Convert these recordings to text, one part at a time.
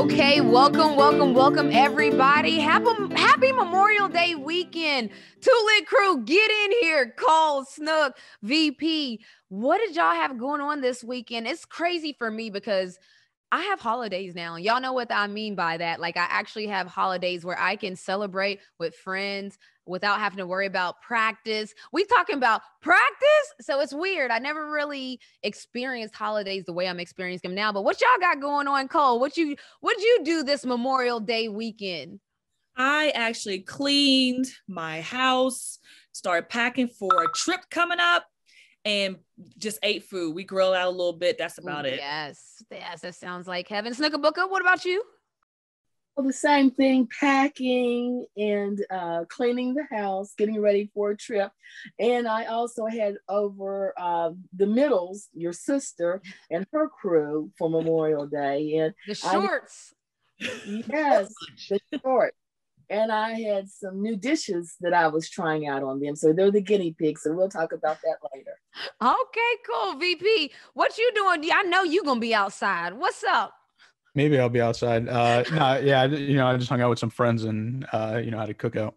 Okay, welcome everybody. Happy Memorial Day weekend. Two Lit Crew, get in here. Cole, Snook, VP. What did y'all have going on this weekend? It's crazy for me because I have holidays now. Y'all know what I mean by that. Like, I actually have holidays where I can celebrate with friends without having to worry about practice. We talking about practice? So it's weird. I never really experienced holidays the way I'm experiencing them now. But what y'all got going on, Cole? What'd you do this Memorial Day weekend? I actually cleaned my house, started packing for a trip coming up, and just ate food. We grilled out a little bit. That's about it. Yes, that sounds like heaven. Snookabuka, what about you? Well, the same thing, packing and cleaning the house, getting ready for a trip. And I also had over the Middles, your sister, and her crew for Memorial Day. And the shorts. Yes, the shorts. And I had some new dishes that I was trying out on them. So they're the guinea pigs. So we'll talk about that later. Okay, cool. VP, what you doing? I know you're going to be outside. What's up? Maybe I'll be outside. I just hung out with some friends and, had a cookout.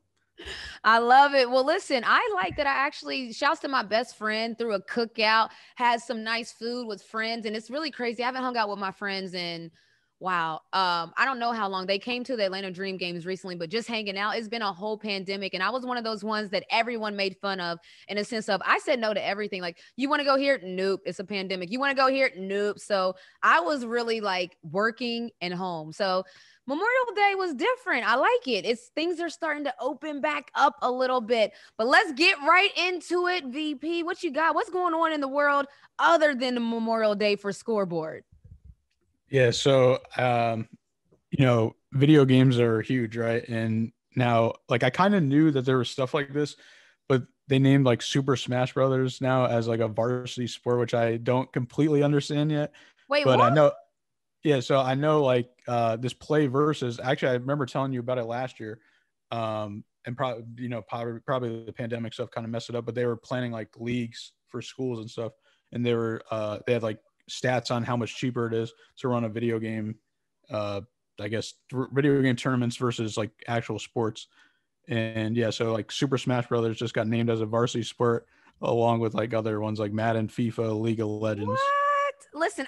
I love it. Well, listen, I like that I actually, shouts to my best friend, through a cookout, had some nice food with friends. And it's really crazy. I haven't hung out with my friends in, wow. I don't know how long. They came to the Atlanta Dream Games recently, but just hanging out. It's been a whole pandemic. And I was one of those ones that everyone made fun of, in a sense of, I said no to everything. Like, you want to go here? Nope. It's a pandemic. You want to go here? Nope. So I was really like working and home. So Memorial Day was different. I like it. Things are starting to open back up a little bit, but let's get right into it. VP, what you got? What's going on in the world other than the Memorial Day for Scoreboard? Yeah. So, video games are huge, right? And now, like, I kind of knew that there was stuff like this, but they named like Super Smash Brothers now as like a varsity sport, which I don't completely understand yet. Wait, but what? I know. Yeah. So I know like this Play Versus, actually, I remember telling you about it last year. And probably the pandemic stuff kind of messed it up, but they were planning like leagues for schools and stuff. And they had like stats on how much cheaper it is to run a video game, video game tournaments versus like actual sports. And yeah, so like Super Smash Brothers just got named as a varsity sport, along with like other ones like Madden, FIFA, League of Legends. What? Listen,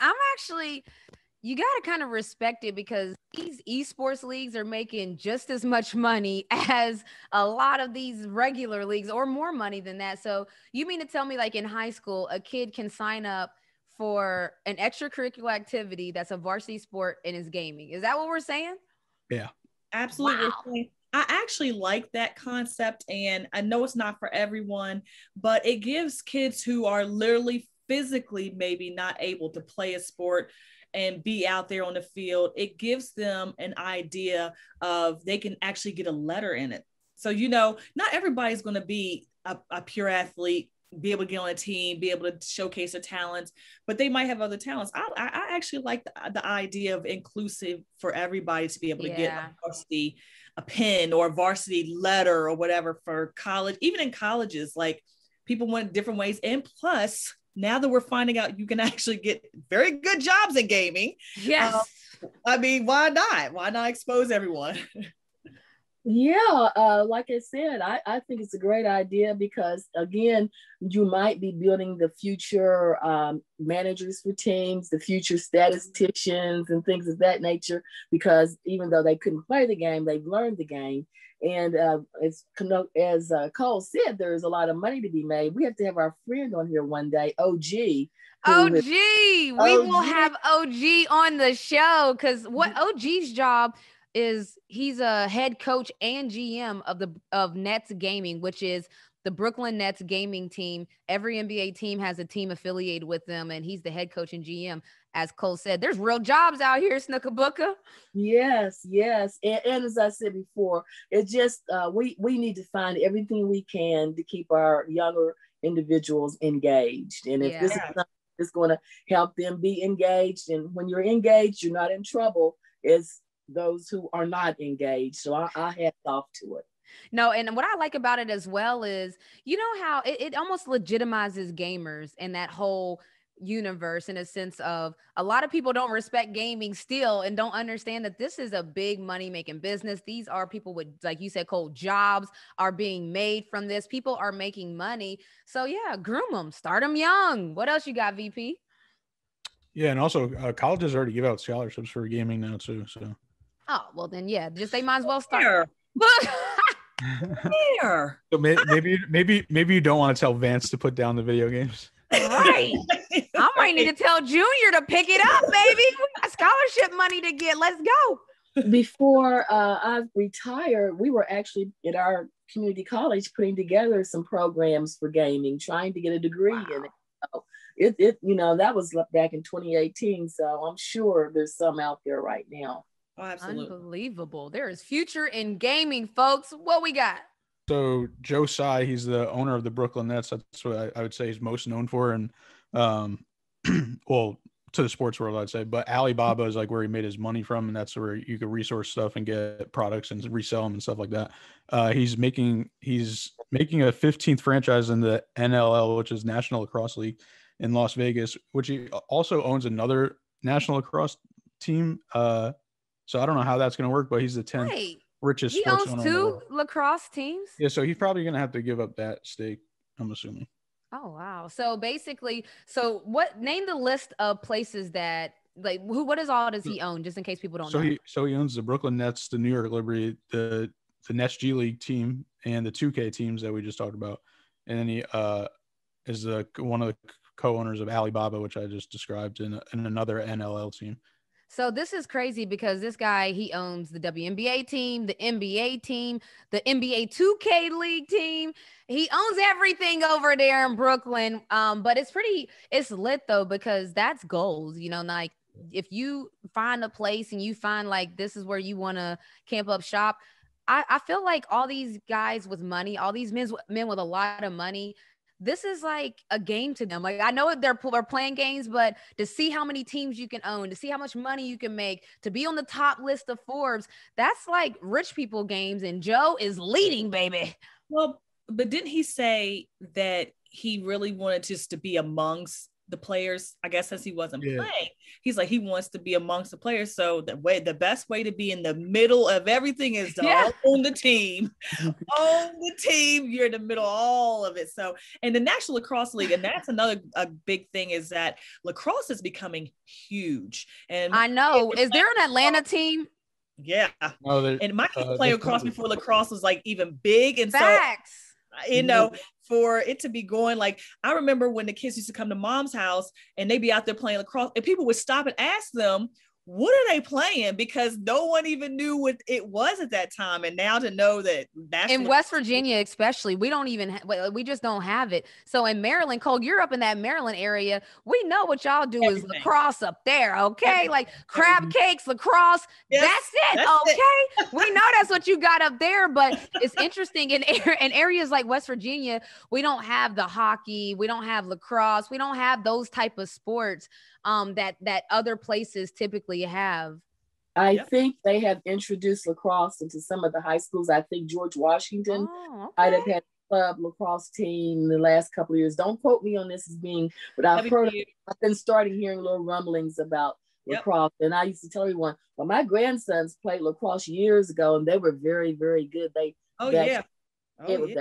you got to kind of respect it, because these esports leagues are making just as much money as a lot of these regular leagues, or more money than that. So you mean to tell me, like, in high school, a kid can sign up for an extracurricular activity that's a varsity sport and is gaming? Is that what we're saying? Yeah, absolutely. Wow. I actually like that concept, and I know it's not for everyone, but it gives kids who are literally physically maybe not able to play a sport and be out there on the field. It gives them an idea of they can actually get a letter in it. So, not everybody's going to be a pure athlete, be able to get on a team, be able to showcase their talents, but they might have other talents. I actually like the idea of inclusive for everybody to be able to get a pen or a varsity letter or whatever for college. Even in colleges, like, people want different ways. And plus, now that we're finding out you can actually get very good jobs in gaming. Yes. Why not? Why not expose everyone? Yeah, like I said, I think it's a great idea, because, again, you might be building the future managers for teams, the future statisticians and things of that nature, because even though they couldn't play the game, they've learned the game. And as Cole said, there's a lot of money to be made. We have to have our friend on here one day, OG. We will have OG on the show, because what OG's job is, he's a head coach and GM of Nets Gaming, which is the Brooklyn Nets gaming team. Every NBA team has a team affiliated with them, and he's the head coach and GM. As Cole said, there's real jobs out here, Snookabuka. Yes. And as I said before, it's just we need to find everything we can to keep our younger individuals engaged. And if this is something that's going to help them be engaged, and when you're engaged, you're not in trouble, as those who are not engaged. So I hats off to it. No, and what I like about it as well is, you know how it almost legitimizes gamers, and that whole universe, in a sense of a lot of people don't respect gaming still and don't understand that this is a big money making business. These are people with, like you said, Cole, jobs are being made from this. People are making money. So yeah, groom them, start them young. What else you got, VP? Yeah, and also colleges already give out scholarships for gaming now too. So. Oh well, then yeah, just they might as well start. Here. Here. So maybe you don't want to tell Vance to put down the video games. Right. I might need to tell Junior to pick it up, baby. We got scholarship money to get. Let's go. Before I retired, we were actually at our community college putting together some programs for gaming, trying to get a degree in it. So that was back in 2018. So I'm sure there's some out there right now. Oh, absolutely. Unbelievable. There is future in gaming, folks. What we got? So Joe Tsai, he's the owner of the Brooklyn Nets. That's what I would say he's most known for. And well, to the sports world, I'd say. But Alibaba is like where he made his money from, and that's where you could resource stuff and get products and resell them and stuff like that. He's making a 15th franchise in the NLL, which is National Lacrosse League in Las Vegas, which he also owns another national lacrosse team. So I don't know how that's going to work, but he's the 10th richest sports owner. He owns 2 lacrosse teams? Yeah, so he's probably going to have to give up that stake, I'm assuming. Oh, wow. So basically, name the list of places that, like, what does he own, just in case people don't know? He owns the Brooklyn Nets, the New York Liberty, the Nets G League team, and the 2K teams that we just talked about. And then he is one of the co-owners of Alibaba, which I just described, in another NLL team. So this is crazy because this guy, he owns the WNBA team, the NBA team, the NBA 2K League team. He owns everything over there in Brooklyn. But it's lit though, because that's goals, like if you find a place and you find like this is where you want to camp up shop. I feel like all these guys with money, all these men with a lot of money, this is like a game to them. Like, I know they're playing games, but to see how many teams you can own, to see how much money you can make, to be on the top list of Forbes, that's like rich people games. And Joe is leading, baby. Well, but didn't he say that he really wanted just to be amongst the players? I guess since he wasn't playing, he's like, he wants to be amongst the players. So the best way to be in the middle of everything is to own the team. Own the team. You're in the middle of all of it. So, and the National Lacrosse League, and that's a big thing, is that lacrosse is becoming huge. And I know. Is there an Atlanta team? Yeah. And my kids play lacrosse before lacrosse was like even big. And facts. So, for it to be going, like, I remember when the kids used to come to mom's house and they'd be out there playing lacrosse and people would stop and ask them, what are they playing? Because no one even knew what it was at that time. And now to know that that's in West Virginia, especially, we don't even, we just don't have it. So in Maryland, Cole, you're up in that Maryland area. We know what y'all do is lacrosse up there. Okay. Like crab cakes, lacrosse. That's it. Okay. We know that's what you got up there, but it's interesting in areas like West Virginia, we don't have the hockey. We don't have lacrosse. We don't have those type of sports that other places typically have. I think they have introduced lacrosse into some of the high schools. I think George Washington might have had a club lacrosse team in the last couple of years. Don't quote me on this as being, but I've been starting hearing little rumblings about lacrosse. And I used to tell everyone, well, my grandsons played lacrosse years ago and they were very, very good. It was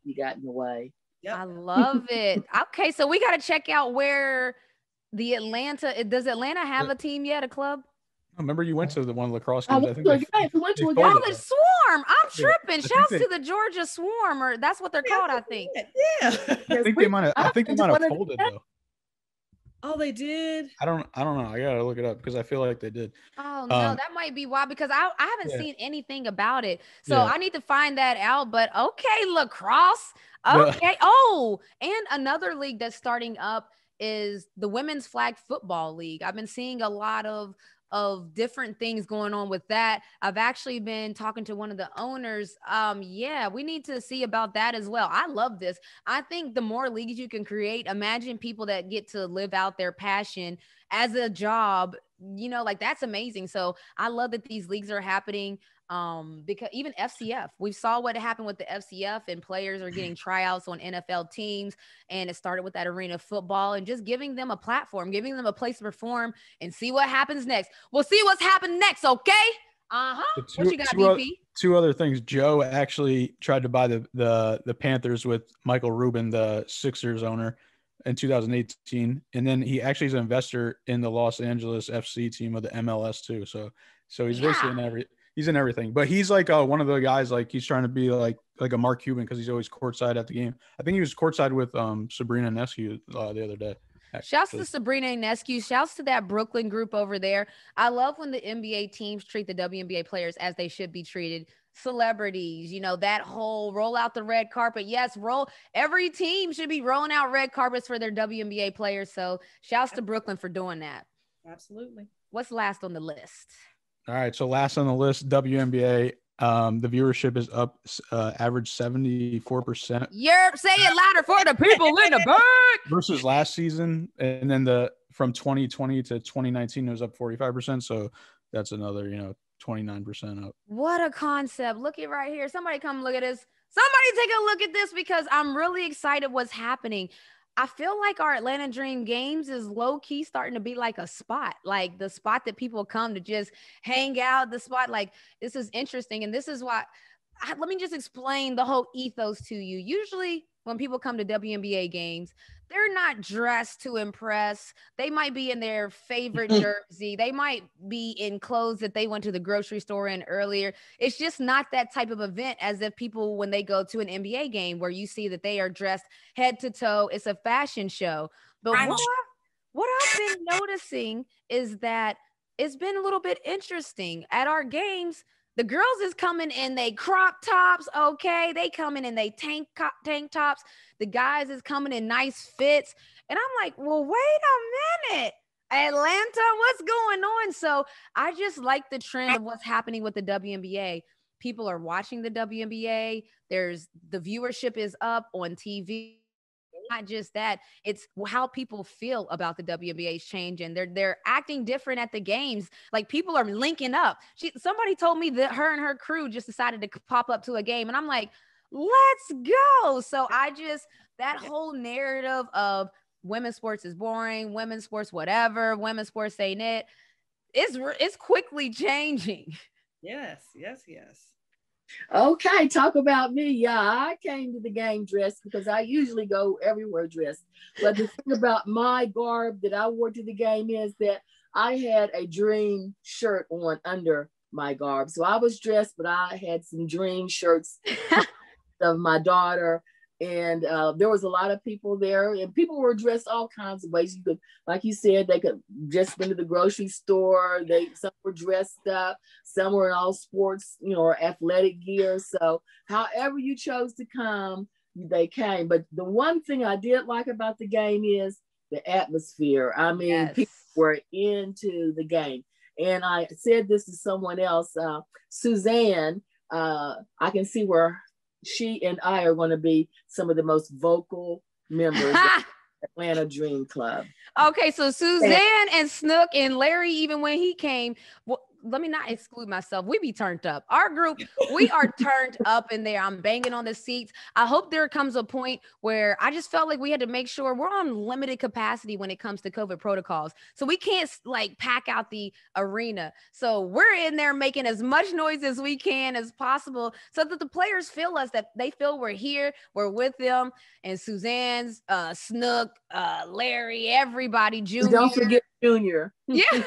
you got in the way. Yep. I love it. Okay, so we got to check out where does Atlanta have a team yet, a club? Remember you went to the one lacrosse games. We went to a the Swarm. I'm tripping. Shouts to the Georgia Swarm, or that's what they're called, I think. Yeah. I think they might have folded though. Oh, they did. I don't know. I gotta look it up because I feel like they did. Oh no, that might be why, because I haven't seen anything about it. So I need to find that out. But okay, lacrosse. Okay. Oh, and another league that's starting up is the Women's Flag Football League. I've been seeing a lot of different things going on with that. I've actually been talking to one of the owners. We need to see about that as well. I love this. I think the more leagues you can create, imagine people that get to live out their passion as a job, like that's amazing. So I love that these leagues are happening. Because even FCF, we saw what happened with the FCF, and players are getting tryouts on NFL teams. And it started with that arena football and just giving them a platform, giving them a place to perform and see what happens next. We'll see what's happened next. Okay. What you got, BP? Two other things. Joe actually tried to buy the Panthers with Michael Rubin, the Sixers owner, in 2018, and then he actually is an investor in the Los Angeles FC team of the MLS too. So he's basically he's in everything. But he's like one of the guys, like he's trying to be like a Mark Cuban because he's always courtside at the game. I think he was courtside with Sabrina Ionescu the other day. Shouts to Sabrina Ionescu. Shouts to that Brooklyn group over there. I love when the NBA teams treat the WNBA players as they should be treated. Celebrities, that whole roll out the red carpet. Yes, every team should be rolling out red carpets for their WNBA players. So shouts to Brooklyn for doing that. Absolutely. What's last on the list? All right. So last on the list, WNBA. The viewership is up, average 74%. Say it louder for the people in the back. Versus last season, and then from 2020 to 2019, it was up 45%. So that's another, 29% up. What a concept. Look at right here. Somebody come look at this. Somebody take a look at this because I'm really excited what's happening. I feel like our Atlanta Dream Games is low key starting to be like a spot, like the spot that people come to just hang out, the spot. Like, this is interesting. And this is why, let me just explain the whole ethos to you. Usually when people come to WNBA games, they're not dressed to impress. They might be in their favorite jersey. They might be in clothes that they went to the grocery store in earlier. It's just not that type of event as if people, when they go to an NBA game where you see that they are dressed head to toe, it's a fashion show. But what I've been noticing is that it's been a little bit interesting at our games. The girls is coming in they crop tops, okay? They coming in they tank tops. The guys is coming in nice fits. And I'm like, well, wait a minute. Atlanta, what's going on? So I just like the trend of what's happening with the WNBA. People are watching the WNBA. The viewership is up on TV. Not just that, it's how people feel about the WNBA is changing. They're acting different at the games. Like, people are linking up. Somebody told me that her and her crew just decided to pop up to a game, and I'm like, let's go. So that whole narrative of women's sports is boring, women's sports whatever, women's sports ain't it. It's quickly changing. Yes. Okay, talk about me. Yeah, I came to the game dressed because I usually go everywhere dressed. But the thing about my garb that I wore to the game is that I had a dream shirt on under my garb. So I was dressed, but I had some dream shirts of my daughter. And there was a lot of people there, and people were dressed all kinds of ways. You could, like you said, they could just been to the grocery store. Some were dressed up, some were in all sports, or athletic gear. So however you chose to come, they came. But the one thing I did like about the game is the atmosphere. I mean, yes. People were into the game. And I said this to someone else, Suzanne, I can see where she and I are going to be some of the most vocal members of Atlanta Dream Club. Okay, so Suzanne and Snook and Larry, even when he came, let me not exclude myself. We be turned up. Our group, we are turned up in there. I'm banging on the seats. I hope there comes a point where I just felt like we had to make sure we're on limited capacity when it comes to COVID protocols. So we can't pack out the arena. So we're in there making as much noise as we can as possible so that the players feel us, that they feel we're here, we're with them. And Suzanne's, Snook, Larry, everybody, Junior. Don't forget Junior. Yeah.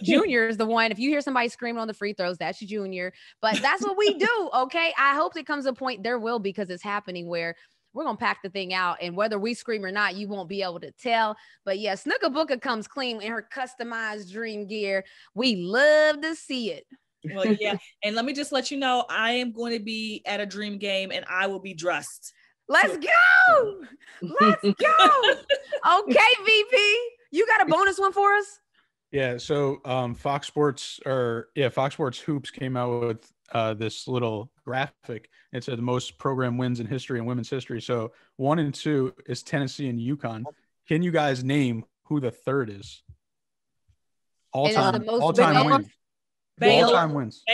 Junior is the one. If you hear somebody screaming on the free throws, that's Junior. But that's what we do. Okay. I hope there comes a point, there will, because it's happening, where we're going to pack the thing out, and whether we scream or not, you won't be able to tell. But yeah, Snooka Booka comes clean in her customized dream gear. We love to see it. Well, yeah. And let me just let you know, I am going to be at a dream game and I will be dressed. Let's go. Let's go. Okay, VP, you got a bonus one for us? Yeah. So Fox Sports Hoops came out with this little graphic. It said the most program wins in history and women's history. So 1 and 2 is Tennessee and UConn. Can you guys name who the third is? All-time wins. Baylor. All-time wins.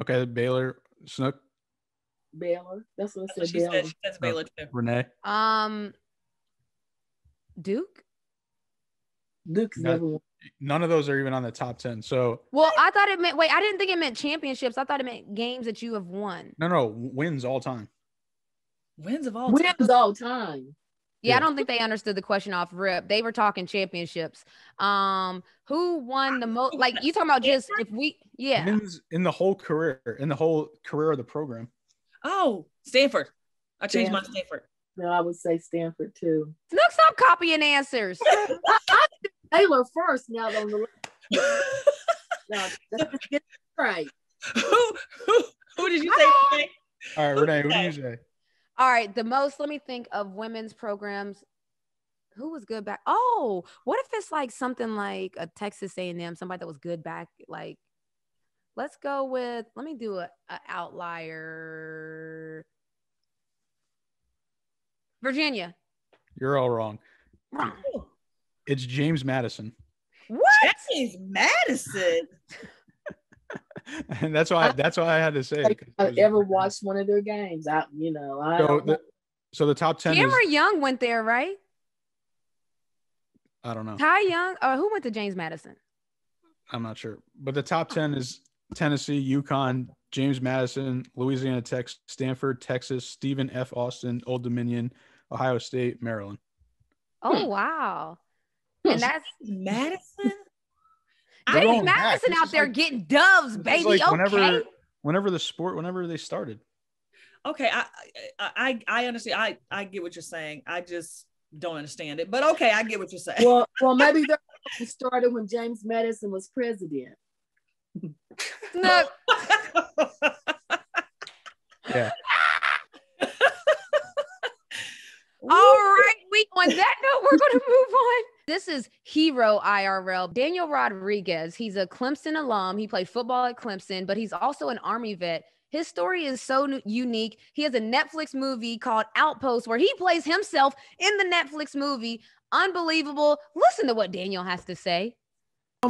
Okay, Baylor. Snook. Baylor. That's what I That's what said. she Baylor. said. She says Baylor too. Renee. Duke. Duke's never won. None of those are even on the top 10. So, Well, I thought it meant. Wait, I didn't think it meant championships. I thought it meant games that you have won. no, wins all time. Wins of all time. Wins all time. Yeah, I don't think they understood the question off rip. They were talking championships. Who won the most? Like you talking about just if we, yeah. Wins in the whole career of the program. Oh, Stanford. I changed my Stanford. No, I would say Stanford too. Snook, stop copying answers. I did Baylor first. Now on the no, let's just get it right. Who did you say? All right, Renee, who do you say? All right, the most. Let me think of women's programs. Who was good back? Oh, what if it's like something like a Texas A&M, somebody that was good back? Like, let's go with. Let me do a outlier. Virginia. You're all wrong. Wrong. It's James Madison. What? James Madison. And that's why I had to say it. I ever watched one of their games. So the top 10 Cameron Young went there, right? I don't know. Ty Young, or who went to James Madison? I'm not sure. But the top 10 is Tennessee, UConn, James Madison, Louisiana Tech, Stanford, Texas, Stephen F. Austin, Old Dominion, Ohio State, Maryland. Oh, wow. And that's Madison? James Madison out there getting doves, baby. Like okay. Whenever they started. Okay, I understand. I get what you're saying. I just don't understand it. But okay, I get what you're saying. Well, maybe they started when James Madison was president. No. Yeah. All right. On that note, we're going to move on. This is Hero IRL. Daniel Rodriguez. He's a Clemson alum. He played football at Clemson, but he's also an Army vet. His story is so unique. He has a Netflix movie called Outpost where he plays himself in the Netflix movie. Unbelievable. Listen to what Daniel has to say.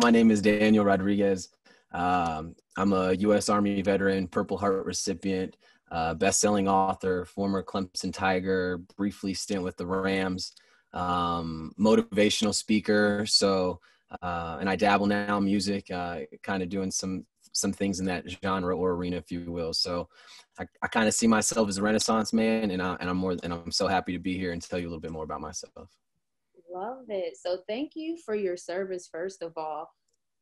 My name is Daniel Rodriguez. I'm a U.S. Army veteran, Purple Heart recipient, best-selling author, former Clemson Tiger, briefly stint with the Rams, motivational speaker. So, and I dabble now in music, kind of doing some things in that genre or arena, if you will. So I kind of see myself as a Renaissance man, and I'm so happy to be here and tell you a little bit more about myself. Love it. So thank you for your service, first of all.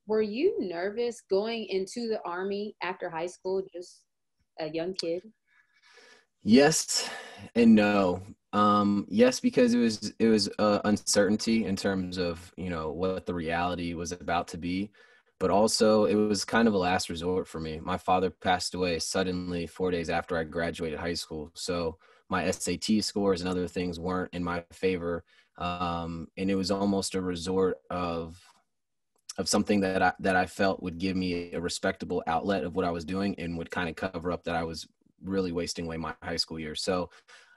Were you nervous going into the Army after high school, just a young kid? Yes and no. Yes, because it was uncertainty in terms of, what the reality was about to be, but also it was kind of a last resort for me. My father passed away suddenly 4 days after I graduated high school. So my SAT scores and other things weren't in my favor. And it was almost a resort of something that I felt would give me a respectable outlet of what I was doing and would kind of cover up that I was really wasting away my high school years. So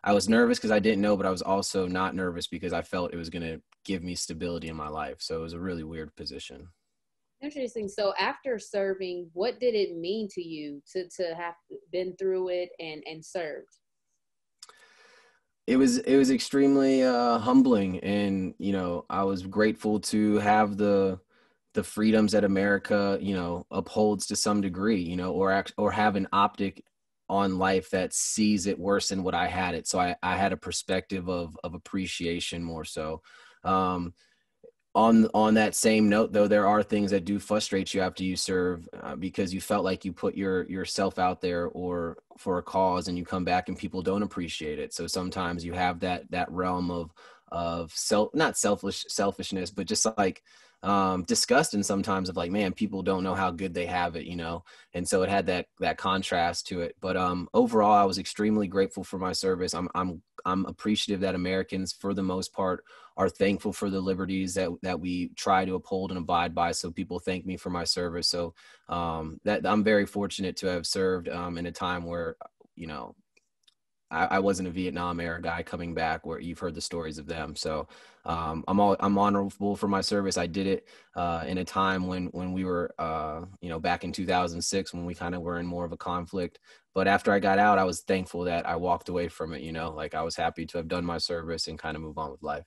I was nervous because I didn't know, but I was also not nervous because I felt it was going to give me stability in my life. So it was a really weird position. Interesting. So after serving, what did it mean to you to have been through it and served? It was extremely humbling, and I was grateful to have the freedoms that America upholds to some degree, or have an optic on life that sees it worse than what I had it. So I had a perspective of appreciation more so. On that same note, though, there are things that do frustrate you after you serve because you felt like you put yourself out there or for a cause, and you come back and people don't appreciate it. So sometimes you have that realm of not selfishness, but just like disgust, and sometimes of like, man, people don't know how good they have it, and so it had that contrast to it. But overall, I was extremely grateful for my service. I'm appreciative that Americans, for the most part, are thankful for the liberties that we try to uphold and abide by. So people thank me for my service. So that I'm very fortunate to have served in a time where I wasn't a Vietnam era guy coming back where you've heard the stories of them. So I'm honorable for my service. I did it in a time when we were, back in 2006 when we kind of were in more of a conflict. But after I got out, I was thankful that I walked away from it. Like I was happy to have done my service and kind of move on with life.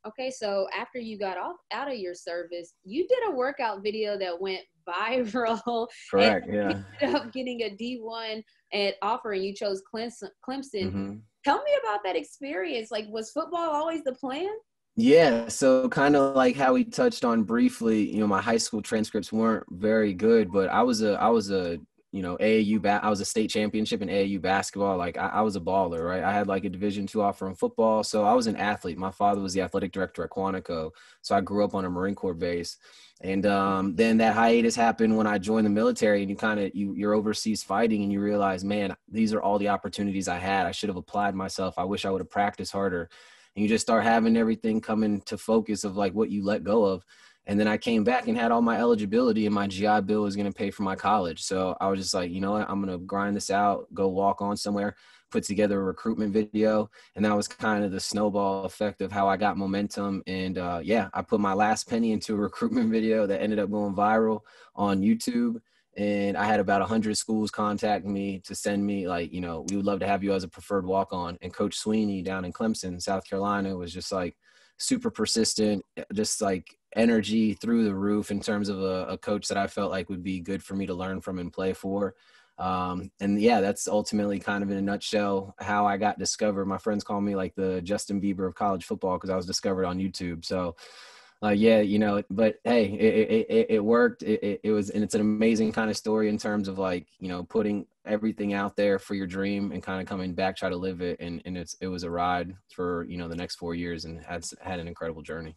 Okay, so after you got out of your service, you did a workout video that went viral. Correct. And Yeah. you ended up getting a D1 at offer, and you chose Clemson. Mm-hmm. Tell me about that experience. Like, was football always the plan? Yeah, so kind of like how we touched on briefly, my high school transcripts weren't very good, but I was a I was a state championship in AAU basketball. Like I was a baller, right? I had like a Division II offer in football, so I was an athlete. My father was the athletic director at Quantico, so I grew up on a Marine Corps base. And then that hiatus happened when I joined the military, and you're overseas fighting, and you realize, man, these are all the opportunities I had. I should have applied myself. I wish I would have practiced harder. And you just start having everything come into focus of like what you let go of. And then I came back and had all my eligibility, and my GI Bill was going to pay for my college. So I was just like, you know what, I'm going to grind this out, go walk on somewhere, put together a recruitment video. And that was kind of the snowball effect of how I got momentum. And I put my last penny into a recruitment video that ended up going viral on YouTube. And I had about 100 schools contact me to send me like, we would love to have you as a preferred walk-on. And Coach Sweeney down in Clemson, South Carolina, was just like super persistent, just like energy through the roof in terms of a coach that I felt like would be good for me to learn from and play for. That's ultimately kind of in a nutshell how I got discovered. My friends call me like the Justin Bieber of college football because I was discovered on YouTube. So but hey, it worked. It was, and it's an amazing kind of story in terms of like, putting everything out there for your dream and kind of coming back, try to live it. And it was a ride for, the next 4 years, and had an incredible journey.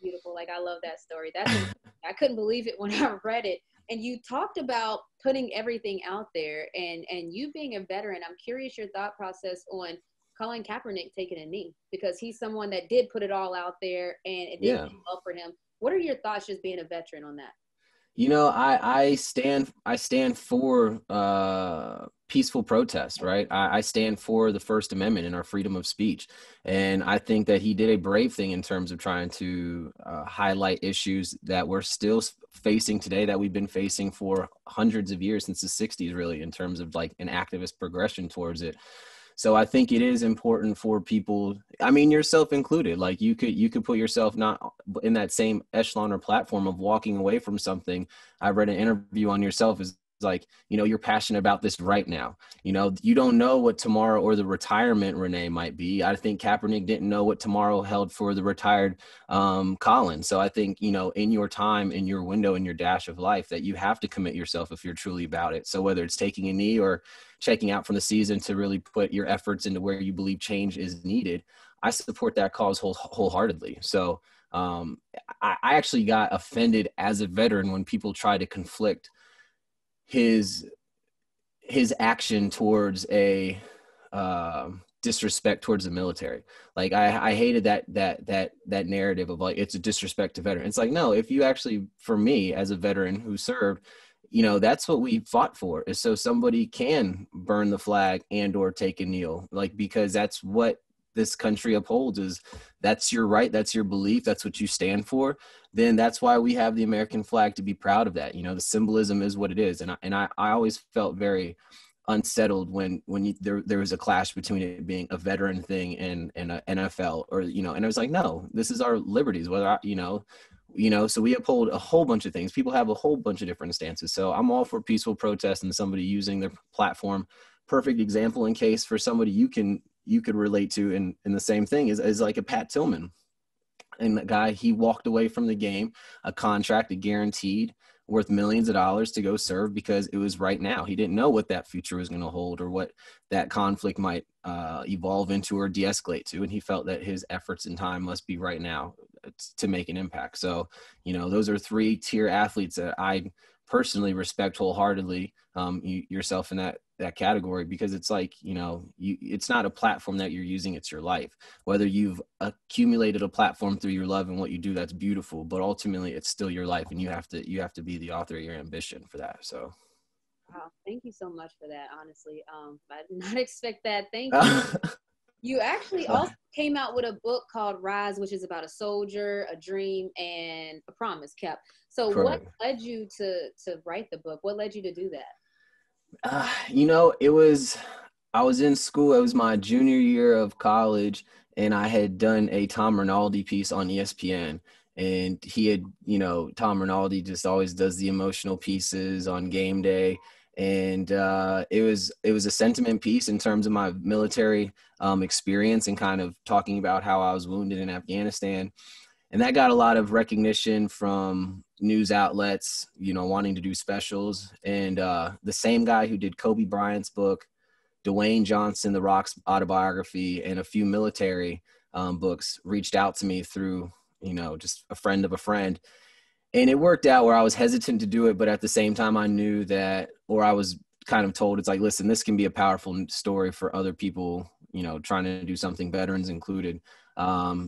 Beautiful. Like, I love that story. I couldn't believe it when I read it. And you talked about putting everything out there and you being a veteran. I'm curious your thought process on Colin Kaepernick taking a knee, because he's someone that did put it all out there and it didn't go well for him. What are your thoughts just being a veteran on that? I stand for peaceful protest, right? I stand for the First Amendment and our freedom of speech. And I think that he did a brave thing in terms of trying to highlight issues that we're still facing today, that we've been facing for hundreds of years, since the 60s, really, in terms of like an activist progression towards it. So I think it is important for people, I mean, yourself included, like you could put yourself not in that same echelon or platform of walking away from something. I read an interview on yourself is like, you're passionate about this right now. You don't know what tomorrow or the retirement Renee might be. I think Kaepernick didn't know what tomorrow held for the retired Colin. So I think, in your time, in your window, in your dash of life, that you have to commit yourself if you're truly about it. So whether it's taking a knee or checking out from the season to really put your efforts into where you believe change is needed, I support that cause wholeheartedly. So I actually got offended as a veteran when people try to conflict his action towards a disrespect towards the military. Like I hated that narrative of like, it's a disrespect to veterans. It's like, no, if you actually, for me as a veteran who served, that's what we fought for, is so somebody can burn the flag and or take a kneel, like, because that's what this country upholds, is that's your right, that's your belief, that's what you stand for. Then that's why we have the American flag, to be proud of that. The symbolism is what it is. And I always felt very unsettled when there was a clash between it being a veteran thing and a NFL, or, and I was like, no, this is our liberties, whether so we uphold a whole bunch of things. People have a whole bunch of different stances. So I'm all for peaceful protest and somebody using their platform. Perfect example in case for somebody you could relate to in the same thing is like a Pat Tillman. And the guy, he walked away from the game, a contract, a guaranteed, worth millions of dollars, to go serve because it was right now. He didn't know what that future was going to hold or what that conflict might evolve into or de-escalate to. And he felt that his efforts and time must be right now to make an impact. So, those are 3-tier athletes that I personally respect wholeheartedly, yourself in that category, because it's like, it's not a platform that you're using, it's your life. Whether you've accumulated a platform through your love and what you do, that's beautiful, but ultimately it's still your life, and you have to be the author of your ambition for that. So Wow, thank you so much for that. Honestly, I did not expect that. Thank you. You actually also came out with a book called Rise, which is about a soldier, a dream, and a promise kept. So Correct. what led you to write the book? What led you to do that? I was in school. It was my junior year of college, and I had done a Tom Rinaldi piece on ESPN. And he had, Tom Rinaldi just always does the emotional pieces on game day. And it was a sentiment piece in terms of my military experience and kind of talking about how I was wounded in Afghanistan. And that got a lot of recognition from news outlets, wanting to do specials. And the same guy who did Kobe Bryant's book, Dwayne Johnson, The Rock's autobiography, and a few military books reached out to me through, just a friend of a friend. And it worked out where I was hesitant to do it, but at the same time I knew that, or I was kind of told, it's like, listen, this can be a powerful story for other people, trying to do something, veterans included.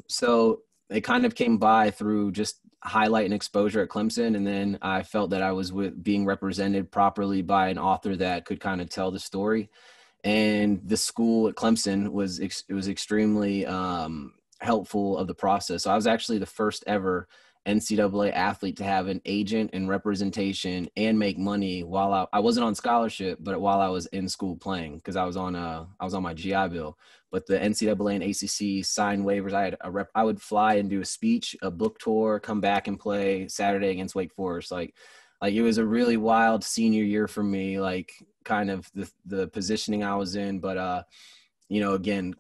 So it kind of came by through just highlight and exposure at Clemson. And then I felt that I was being represented properly by an author that could kind of tell the story. And the school at Clemson was extremely helpful of the process. So I was actually the first ever NCAA athlete to have an agent and representation and make money while I wasn't on scholarship, but while I was in school playing, because I was on my GI Bill. But the NCAA and ACC signed waivers. I would fly and do a speech, a book tour, come back and play Saturday against Wake Forest. Like it was a really wild senior year for me, like kind of the positioning I was in. But again,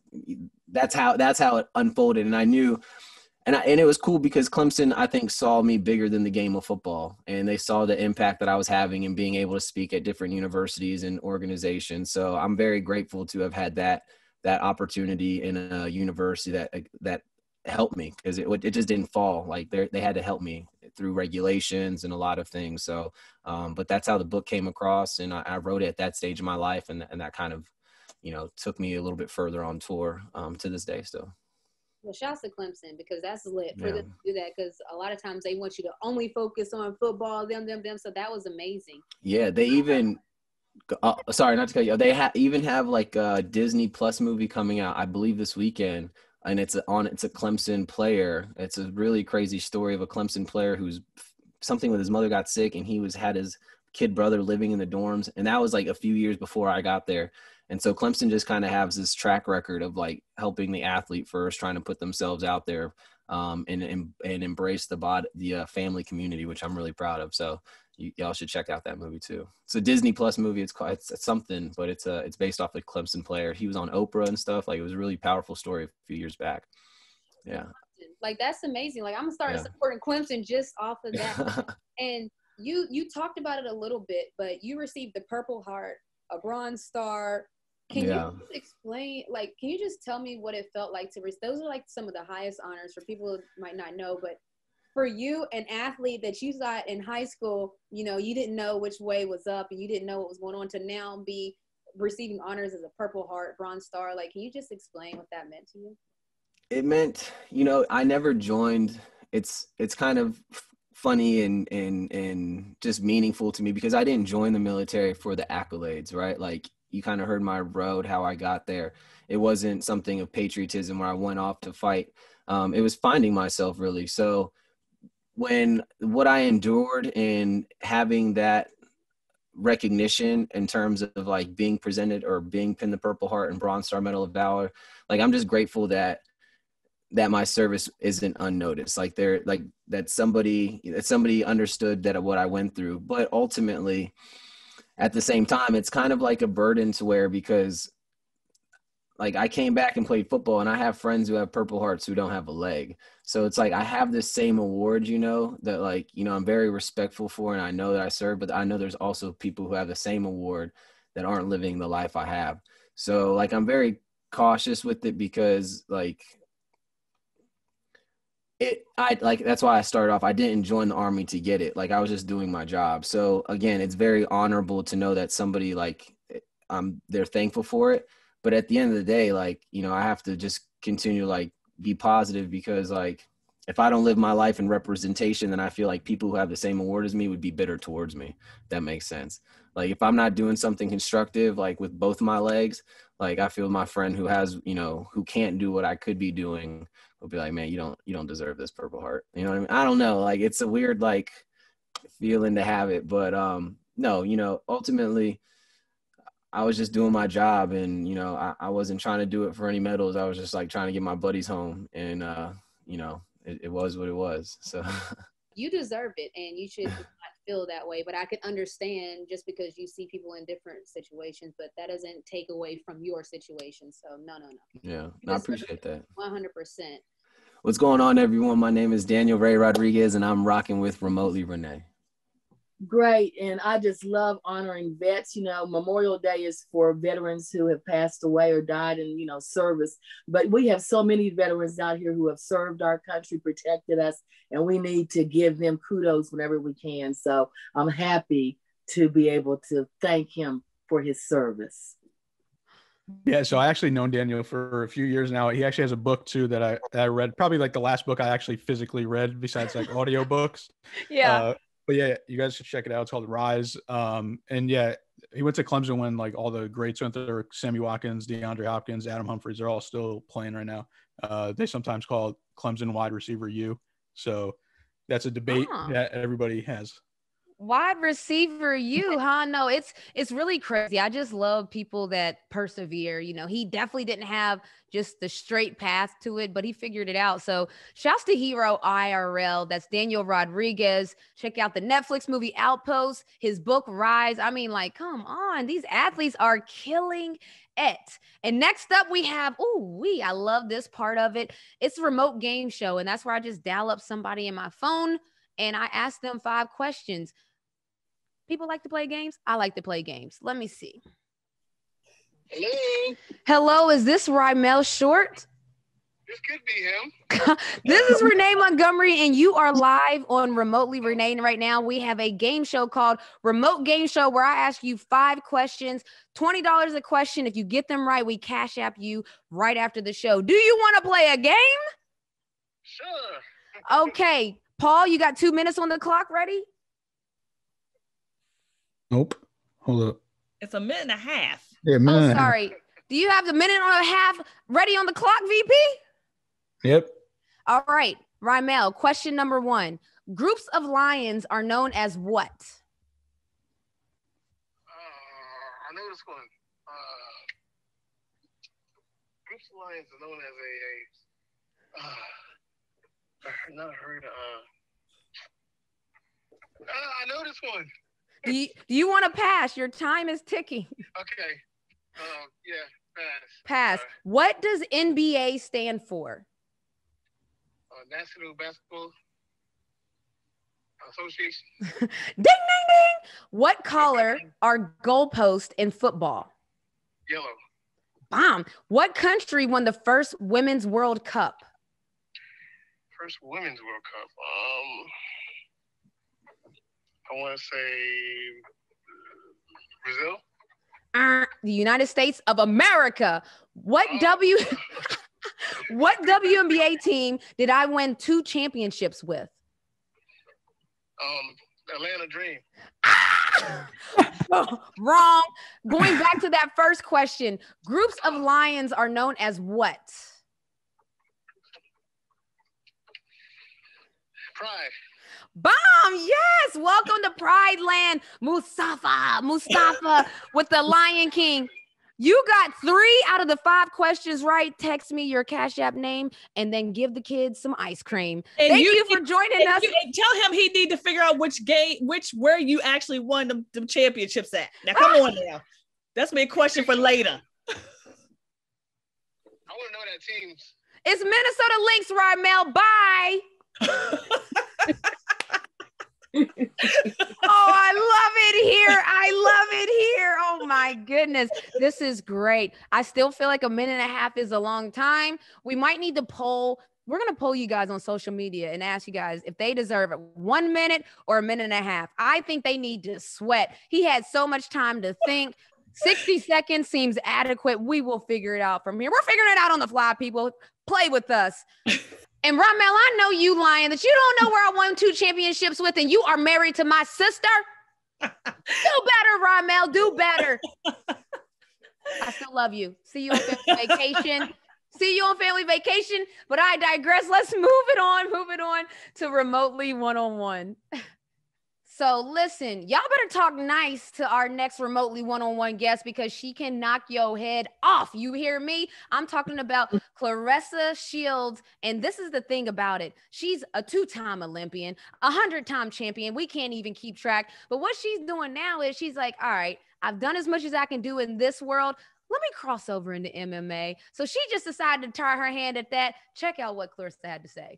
that's how it unfolded. And I knew, and it was cool because Clemson, I think, saw me bigger than the game of football, and they saw the impact that I was having and being able to speak at different universities and organizations. So I'm very grateful to have had that opportunity in a university that helped me, because it just didn't fall. Like they had to help me through regulations and a lot of things. So, but that's how the book came across, and I wrote it at that stage of my life, and that kind of, took me a little bit further on tour to this day still. Well, shouts to Clemson, because that's lit for them to do that, because a lot of times they want you to only focus on football, them. So that was amazing. Yeah, they even sorry, not to cut you. They even have like a Disney Plus movie coming out, I believe, this weekend, and it's a Clemson player. It's a really crazy story of a Clemson player who's something with his mother got sick, and he had his kid brother living in the dorms, and that was like a few years before I got there. And so Clemson just kind of has this track record of like helping the athlete first, trying to put themselves out there, and embrace the family community, which I'm really proud of. So y'all should check out that movie too. It's a Disney Plus movie. It's something, but it's based off the Clemson player. He was on Oprah and stuff. Like, it was a really powerful story a few years back. Yeah. Like, that's amazing. Like, I'm gonna start supporting Clemson just off of that. And you talked about it a little bit, but you received the Purple Heart, a Bronze Star. Can you explain, like, can you just tell me what it felt like to receive? Those are like some of the highest honors for people who might not know, but for you, an athlete that you thought in high school, you didn't know which way was up and you didn't know what was going on, to now be receiving honors as a Purple Heart, Bronze Star. Like, can you just explain what that meant to you? It meant, I never joined. It's kind of funny and just meaningful to me, because I didn't join the military for the accolades, right? Like, you kind of heard my road, how I got there. It wasn't something of patriotism where I went off to fight. It was finding myself, really. So when what I endured and having that recognition in terms of like being presented or being pinned the Purple Heart and Bronze Star Medal of Valor, like, I'm just grateful that my service isn't unnoticed. Like, that somebody understood that what I went through. But ultimately, at the same time, it's kind of like a burden to wear, because like, I came back and played football, and I have friends who have Purple Hearts who don't have a leg. So it's like, I have this same award, that like, I'm very respectful for, and I know that I serve, but I know there's also people who have the same award that aren't living the life I have. So like, I'm very cautious with it, because like, that's why I started off. I didn't join the Army to get it. Like, I was just doing my job. So again, it's very honorable to know that somebody, like, they're thankful for it. But at the end of the day, like, I have to just continue, like, be positive, because like, if I don't live my life in representation, then I feel like people who have the same award as me would be bitter towards me. If that makes sense. Like if I'm not doing something constructive, like with both my legs, like I feel my friend who has, who can't do what I could be doing will be like, man, you don't deserve this Purple Heart. You know what I mean? I don't know. Like it's a weird like feeling to have it, but no, ultimately I was just doing my job, and I wasn't trying to do it for any medals. I was just like trying to get my buddies home, and it was what it was. So you deserved it, and you should not feel that way. But I can understand just because you see people in different situations, but that doesn't take away from your situation. So no. Yeah, I appreciate that. 100%. What's going on, everyone? My name is Daniel Ray Rodriguez, and I'm rocking with Remotely Renee. Great. And I just love honoring vets. Memorial Day is for veterans who have passed away or died in, service. But we have so many veterans out here who have served our country, protected us, and we need to give them kudos whenever we can. So I'm happy to be able to thank him for his service. Yeah, so I actually known Daniel for a few years now. He actually has a book too that I read, probably like the last book I actually physically read besides like audio books. Yeah. But yeah, you guys should check it out. It's called Rise. And yeah, he went to Clemson when like all the greats went there. Sammy Watkins, DeAndre Hopkins, Adam Humphries, they're all still playing right now. They sometimes call it Clemson wide receiver U. So that's a debate that everybody has. Wide receiver you, huh? No, it's really crazy. I just love people that persevere. He definitely didn't have just the straight path to it, but he figured it out. So shouts to Hero IRL. That's Daniel Rodriguez. Check out the Netflix movie Outpost, his book Rise. I mean, like, come on. These athletes are killing it. And next up we have, I love this part of it. It's a remote game show. And that's where I just dial up somebody in my phone and I ask them 5 questions. People like to play games. I like to play games. Let me see. Hello, is this Rymel Short? This could be him. This is Renee Montgomery, and you are live on Remotely Renee right now. We have a game show called Remote Game Show where I ask you 5 questions, $20 a question. If you get them right, we cash app you right after the show. Do you want to play a game? Sure. Okay. Paul, you got 2 minutes on the clock. Ready? Nope. Hold up. It's a minute and a half. Yeah, sorry. Do you have the minute and a half ready on the clock, VP? Yep. All right. Rymel, question number 1. Groups of lions are known as what? I know this one. Groups of lions are known as I've not heard I know this one. Do you want to pass? Your time is ticking. Okay. Yeah, pass. Pass. What does NBA stand for? National Basketball Association. Ding, ding, ding. What color are goalposts in football? Yellow. Bomb. What country won the first Women's World Cup? First Women's World Cup. I want to say Brazil. The United States of America. What WNBA team did I win 2 championships with? Atlanta Dream. Wrong. Going back to that first question, groups of lions are known as what? Pride. Bomb. Yes. Welcome to Pride Land. Mustafa with the Lion King. You got 3 out of the 5 questions right. Text me your Cash App name and then give the kids some ice cream. And Thank you for joining us. Tell him he need to figure out where you actually won them championships at. Now, come on now. That's me a question for later. I want to know that teams. It's Minnesota Lynx, Rymel. Bye. I love it here. Oh my goodness. This is great. I still feel like a minute and a half is a long time. We might need to poll. We're going to poll you guys on social media and ask you guys if they deserve 1 minute or a minute and a half. I think they need to sweat. He had so much time to think. 60 seconds seems adequate. We will figure it out from here. We're figuring it out on the fly, people. Play with us. And Rymel, I know you lying that you don't know where I won 2 championships with, and you are married to my sister. better, Ramel. Do better. I still love you. See you on family vacation. See you on family vacation. But I digress. Let's move it on to remotely one-on-one. So listen, y'all better talk nice to our next remotely one-on-one guest because she can knock your head off. You hear me? I'm talking about Claressa Shields. And this is the thing about it. She's a 2-time Olympian, 100-time champion. We can't even keep track. But what she's doing now is she's like, all right, I've done as much as I can do in this world. Let me cross over into MMA. So she just decided to try her hand at that. Check out what Claressa had to say.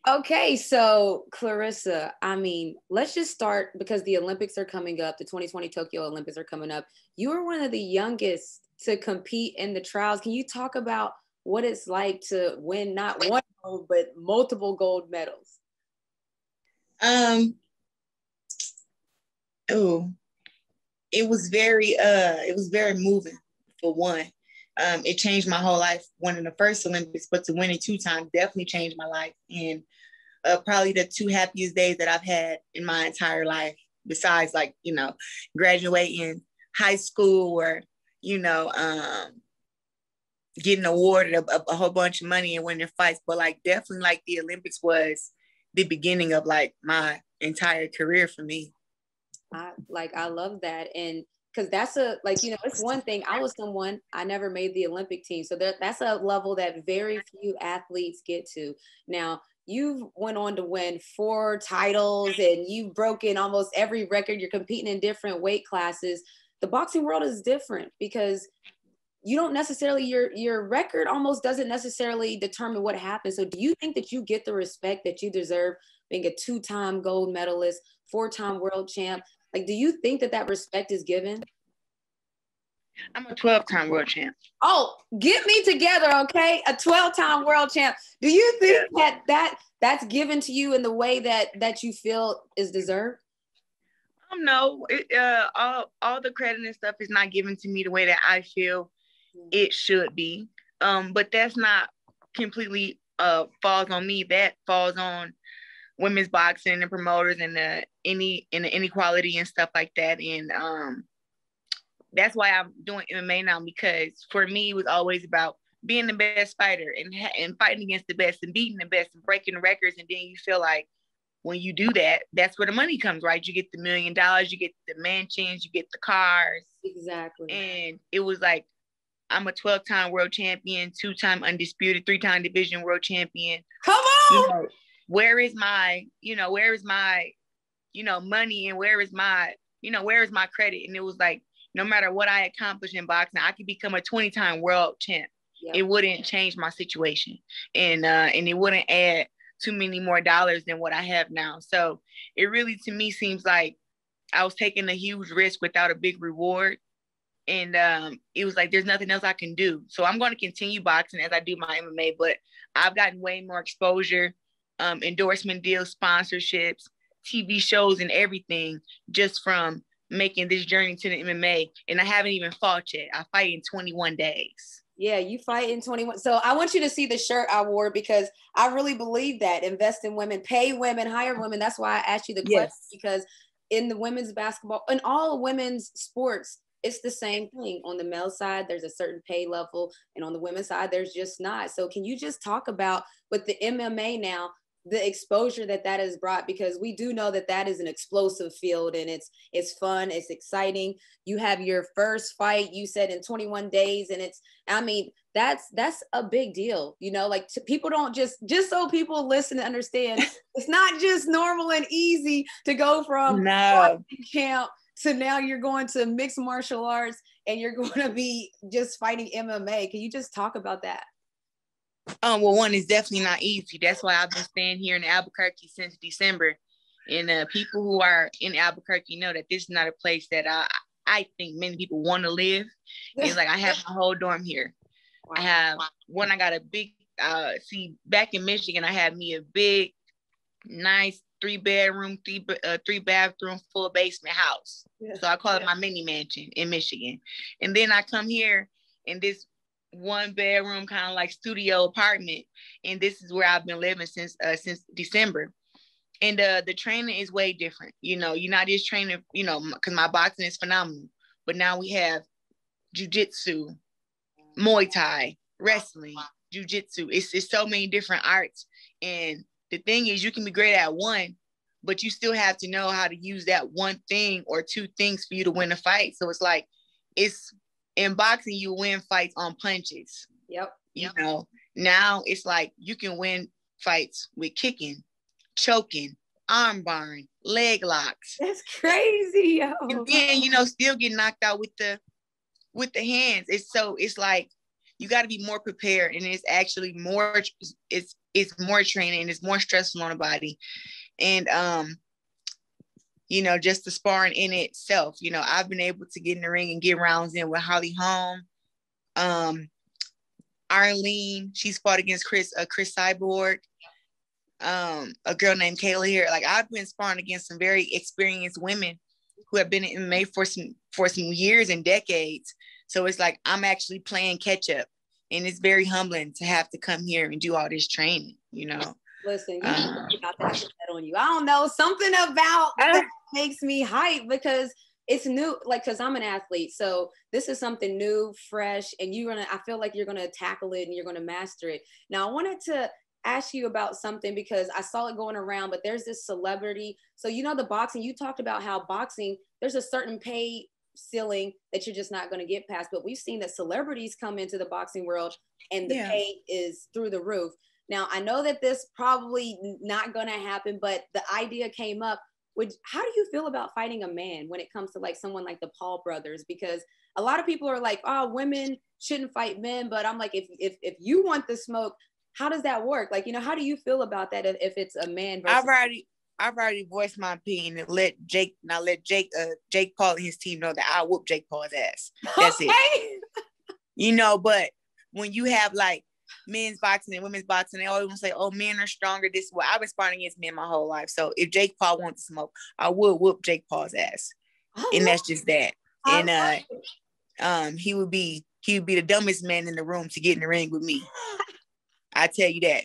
Okay, so Claressa, I mean, let's just start because the Olympics are coming up. The 2020 Tokyo Olympics are coming up. You are one of the youngest to compete in the trials. Can you talk about what it's like to win not one gold, but multiple gold medals? It was very moving for one. It changed my whole life winning the first Olympics, but to win it 2 times definitely changed my life. And probably the 2 happiest days that I've had in my entire life, besides like, graduating high school or, getting awarded a whole bunch of money and winning fights. But like definitely like the Olympics was the beginning of like my entire career for me. I love that. And because that's it's one thing. I never made the Olympic team. So that's a level that very few athletes get to. Now, you've went on to win 4 titles and you've broken almost every record. You're competing in different weight classes. The boxing world is different because you don't necessarily, your record almost doesn't necessarily determine what happens. So do you think that you get the respect that you deserve being a 2-time gold medalist, 4-time world champ? Like, do you think that respect is given? I'm a 12-time world champ. Oh, get me together, okay? A 12-time world champ. Do you think that's given to you in the way that you feel is deserved? No, all the credit and stuff is not given to me the way that I feel it should be. But that's not completely falls on me. That falls on women's boxing and promoters and the inequality and stuff like that. And that's why I'm doing MMA now, because for me it was always about being the best fighter and fighting against the best and beating the best and breaking the records. And then you feel like when you do that, that's where the money comes, right? You get the $1 million, you get the mansions, you get the cars. Exactly. And it was like, I'm a 12-time world champion, 2-time undisputed, 3-time division world champion. Come on! Where is my money, and where is my credit? And it was like, no matter what I accomplish in boxing, I could become a 20-time world champ. Yep. It wouldn't change my situation. And it wouldn't add too many more dollars than what I have now. So it really, to me, seems like I was taking a huge risk without a big reward. And it was like, there's nothing else I can do. So I'm going to continue boxing as I do my MMA, but I've gotten way more exposure, endorsement deals, sponsorships, TV shows, and everything just from making this journey to the MMA. And I haven't even fought yet. I fight in 21 days. Yeah, you fight in 21. So I want you to see the shirt I wore because I really believe that. Invest in women, pay women, hire women. That's why I asked you the question, because in the women's basketball and all women's sports, it's the same thing. On the male side, there's a certain pay level, and on the women's side, there's just not. So can you just talk about with the MMA now, the exposure that has brought, because we do know that is an explosive field and it's fun, it's exciting. You have your first fight, you said in 21 days, and that's a big deal, like people don't just so people listen and understand, it's not just normal and easy to go from camp to now you're going to mixed martial arts and you're going to be just fighting MMA. Can you just talk about that? Well, one is definitely not easy. That's why I've been staying here in Albuquerque since December. And people who are in Albuquerque know that this is not a place that I think many people want to live. It's like I have my whole dorm here. Wow. I got a big, back in Michigan, I had me a big, nice 3-bedroom, 3-bathroom, full basement house. Yeah. So I call it my mini mansion in Michigan. And then I come here in this 1-bedroom kind of like studio apartment, and this is where I've been living since December. And the training is way different. You know, you're not just training, you know, because my boxing is phenomenal. But now we have jiu-jitsu, Muay Thai, wrestling, jiu-jitsu. It's so many different arts. And the thing is, you can be great at one, but you still have to know how to use that one thing or two things for you to win a fight. So it's like, it's in boxing, you win fights on punches. Yep. You know, now it's like you can win fights with kicking, choking, arm barring, leg locks. That's crazy, yo. And then, you know, still get knocked out with the hands. It's like you got to be more prepared, and it's actually more, it's more training, and it's more stressful on the body. And you know, just the sparring in itself, you know, I've been able to get in the ring and get rounds in with Holly Holm, Arlene, she's fought against Chris Cyborg, a girl named Kayla here. Like, I've been sparring against some very experienced women who have been in MMA for some years and decades. So it's like I'm actually playing catch up, and it's very humbling to have to come here and do all this training, you know. Listen, you about that on you. I don't know, something about that makes me hype because it's new, like, because I'm an athlete. So this is something new, fresh, and I feel like you're gonna tackle it and you're gonna master it. Now, I wanted to ask you about something because I saw it going around, but there's this celebrity. So, you know, the boxing, you talked about how boxing, there's a certain pay ceiling that you're just not going to get past, but we've seen that celebrities come into the boxing world and the pay is through the roof. Now, I know that this probably not going to happen, but the idea came up. How do you feel about fighting a man when it comes to like someone like the Paul brothers? Because a lot of people are like, oh, women shouldn't fight men. But I'm like, if you want the smoke, how does that work? Like, you know, how do you feel about that if it's a man versus? I've already voiced my opinion and let Jake Paul and his team know that I'll whoop Jake Paul's ass. That's it. You know, but when you have like men's boxing and women's boxing, they always want to say, oh, men are stronger. This is what I've been sparring against men my whole life. So if Jake Paul wants to smoke, I will whoop Jake Paul's ass. And that's just that. And he would be the dumbest man in the room to get in the ring with me. I tell you that.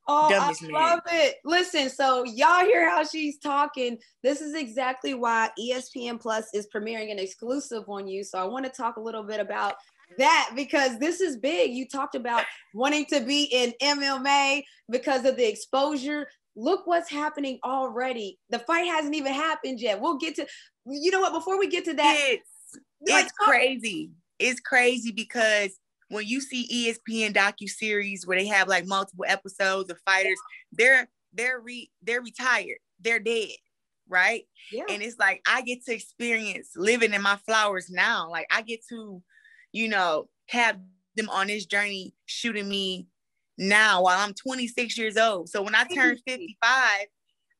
Oh, I love it. Listen, so y'all hear how she's talking. This is exactly why ESPN Plus is premiering an exclusive on you. So I want to talk a little bit about that because this is big. You talked about wanting to be in MMA because of the exposure. Look what's happening already. The fight hasn't even happened yet. We'll get to, you know what, before we get to that. It's crazy. It's crazy because when you see ESPN docuseries where they have like multiple episodes of fighters, they're retired, they're dead, right? Yeah. And it's like I get to experience living in my flowers now. Like I get to, you know, have them on this journey shooting me now while I'm 26 years old. So when I turn 55,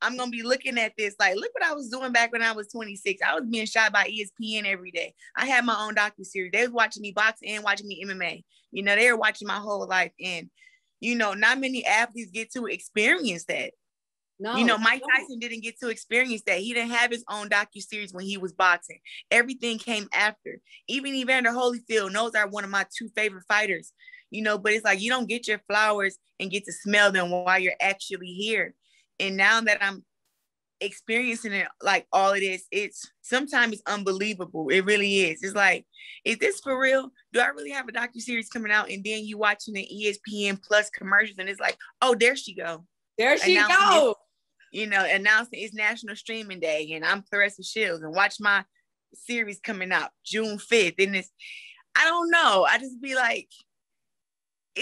I'm going to be looking at this like, look what I was doing back when I was 26. I was being shot by ESPN every day. I had my own docuseries. They was watching me box and watching me MMA. You know, they were watching my whole life. And, you know, not many athletes get to experience that. No, you know, Mike Tyson didn't get to experience that. He didn't have his own docuseries when he was boxing. Everything came after. Even Evander Holyfield, those are one of my two favorite fighters. You know, but it's like you don't get your flowers and get to smell them while you're actually here. And now that I'm experiencing it, like all it is, sometimes it's unbelievable. It really is. It's like, is this for real? Do I really have a docuseries coming out? And then you watching the ESPN Plus commercials and it's like, oh, there she go. There she go. You know, announcing it's National Streaming Day and I'm Clarissa Shields and watch my series coming out June 5th. And I don't know. I just be like,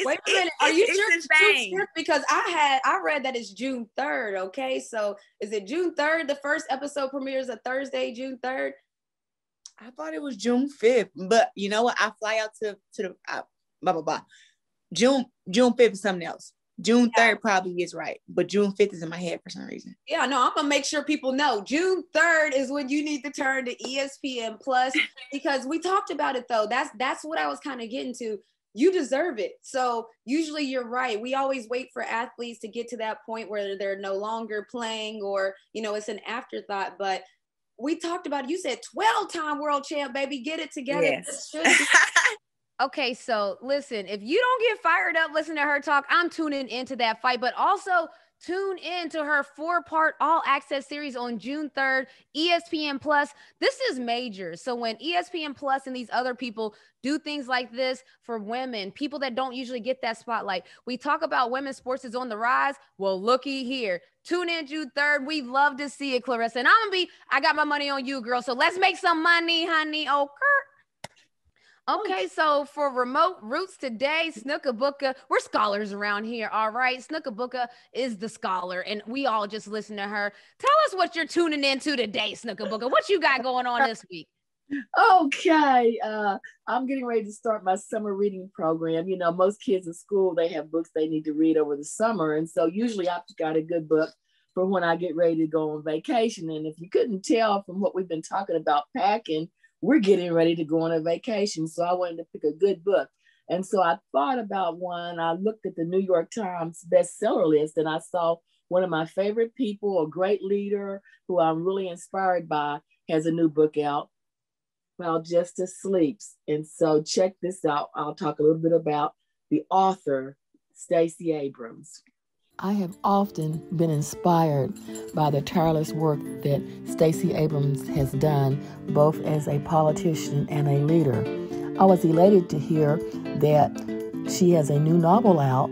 wait a minute, are you sure it's June 5th? Because I read that it's June 3rd, okay? So is it June 3rd? The first episode premieres a Thursday, June 3rd? I thought it was June 5th, but you know what? I fly out to the blah, blah, blah. June 5th is something else. June 3rd probably is right, but June 5th is in my head for some reason. Yeah, no, I'm gonna make sure people know June 3rd is when you need to turn to ESPN Plus because we talked about it though. That's what I was kind of getting to. You deserve it. So usually you're right. We always wait for athletes to get to that point where they're no longer playing or, you know, it's an afterthought, but we talked about it. You said 12-time world champ, baby, get it together. Yes. Okay, so listen, if you don't get fired up, listen to her talk, I'm tuning into that fight. But also Tune in to her 4-part all access series on June 3rd, ESPN Plus. This is major. So when ESPN Plus and these other people do things like this for women, people that don't usually get that spotlight, we talk about women's sports is on the rise. Well, looky here. Tune in June 3rd. We love to see it, Clarissa. And I got my money on you, girl. So let's make some money, honey. Okay. Okay, so for Remote Roots today, Snooka Booka, we're scholars around here, all right? Snooka Booka is the scholar, and we all just listen to her. Tell us what you're tuning into today, Snooka Booka. What you got going on this week? Okay, I'm getting ready to start my summer reading program. You know, most kids in school, they have books they need to read over the summer, and so usually I've got a good book for when I get ready to go on vacation. And if you couldn't tell from what we've been talking about packing, we're getting ready to go on a vacation. So I wanted to pick a good book. And so I thought about one. I looked at the New York Times bestseller list and I saw one of my favorite people, a great leader who I'm really inspired by, has a new book out, While Justice Sleeps. And so check this out. I'll talk a little bit about the author, Stacey Abrams. I have often been inspired by the tireless work that Stacey Abrams has done, both as a politician and a leader. I was elated to hear that she has a new novel out,